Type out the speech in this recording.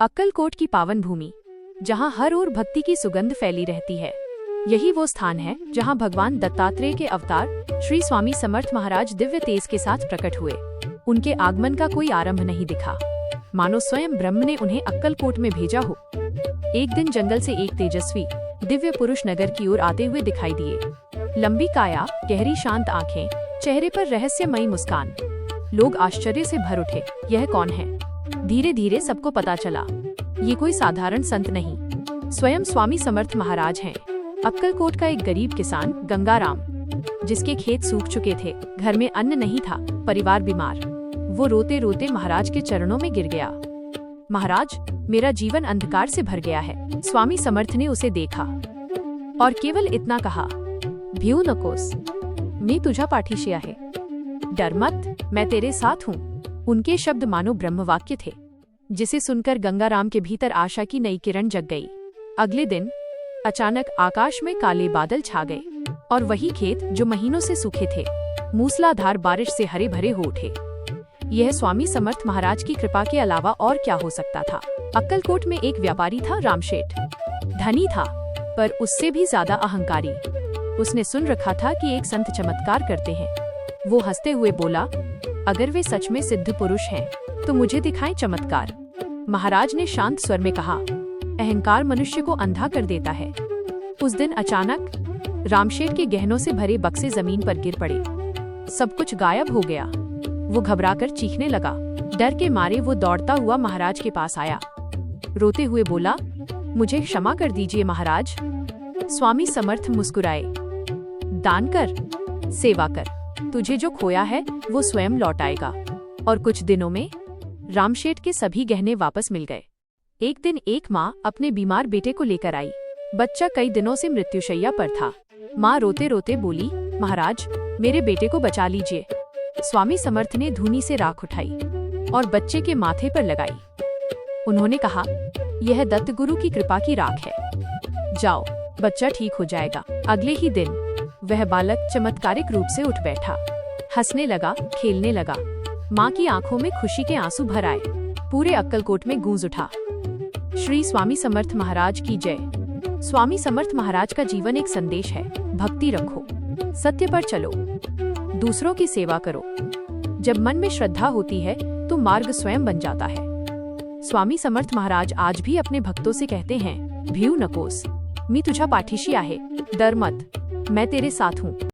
अक्कलकोट की पावन भूमि, जहां हर ओर भक्ति की सुगंध फैली रहती है। यही वो स्थान है जहां भगवान दत्तात्रेय के अवतार श्री स्वामी समर्थ महाराज दिव्य तेज के साथ प्रकट हुए। उनके आगमन का कोई आरंभ नहीं दिखा, मानो स्वयं ब्रह्म ने उन्हें अक्कलकोट में भेजा हो। एक दिन जंगल से एक तेजस्वी दिव्य पुरुष नगर की ओर आते हुए दिखाई दिए। लंबी काया, गहरी शांत आंखें, चेहरे पर रहस्यमयी मुस्कान। लोग आश्चर्य से भर उठे, यह कौन है? धीरे धीरे सबको पता चला, ये कोई साधारण संत नहीं, स्वयं स्वामी समर्थ महाराज हैं। अक्कलकोट का एक गरीब किसान गंगाराम, जिसके खेत सूख चुके थे, घर में अन्न नहीं था, परिवार बीमार, वो रोते रोते महाराज के चरणों में गिर गया। महाराज, मेरा जीवन अंधकार से भर गया है। स्वामी समर्थ ने उसे देखा और केवल इतना कहा, भिऊ नकोस, मी तुझा पाठीशी आहे, डर मत, मैं तेरे साथ हूँ। उनके शब्द मानो ब्रह्मवाक्य थे, जिसे सुनकर गंगाराम के भीतर आशा की नई किरण जग गई। अगले दिन अचानक आकाश में काले बादल छा गए और वही खेत जो महीनों से सूखे थे, मूसलाधार बारिश से हरे भरे हो उठे। यह स्वामी समर्थ महाराज की कृपा के अलावा और क्या हो सकता था। अक्कलकोट में एक व्यापारी था, रामशेठ। धनी था, पर उससे भी ज्यादा अहंकारी। उसने सुन रखा था कि एक संत चमत्कार करते हैं। वो हंसते हुए बोला, अगर वे सच में सिद्ध पुरुष हैं, तो मुझे दिखाएं चमत्कार। महाराज ने शांत स्वर में कहा, अहंकार मनुष्य को अंधा कर देता है। उस दिन अचानक रामशेठ के गहनों से भरे बक्से जमीन पर गिर पड़े। सब कुछ गायब हो गया। वो घबराकर चीखने लगा। डर के मारे वो दौड़ता हुआ महाराज के पास आया। रोते हुए बोला, मुझे क्षमा कर दीजिए महाराज। स्वामी समर्थ मुस्कुराए, दान कर, सेवा कर, तुझे जो खोया है वो स्वयं लौट आएगा। और कुछ दिनों में रामशेठ के सभी गहने वापस मिल गए। एक दिन एक माँ अपने बीमार बेटे को लेकर आई। बच्चा कई दिनों से मृत्युशैया पर था। माँ रोते रोते बोली, महाराज, मेरे बेटे को बचा लीजिए। स्वामी समर्थ ने धूनी से राख उठाई और बच्चे के माथे पर लगाई। उन्होंने कहा, यह दत्त गुरु की कृपा की राख है, जाओ, बच्चा ठीक हो जाएगा। अगले ही दिन वह बालक चमत्कारिक रूप से उठ बैठा, हंसने लगा, खेलने लगा। माँ की आंखों में खुशी के आंसू भर आए। पूरे अक्कलकोट में गूंज उठा, श्री स्वामी समर्थ महाराज की जय। स्वामी समर्थ महाराज का जीवन एक संदेश है, भक्ति रखो, सत्य पर चलो, दूसरों की सेवा करो। जब मन में श्रद्धा होती है तो मार्ग स्वयं बन जाता है। स्वामी समर्थ महाराज आज भी अपने भक्तों से कहते हैं, भिऊ नकोस, मी तुझा पाठीशी आहे, डर मत, मैं तेरे साथ हूँ।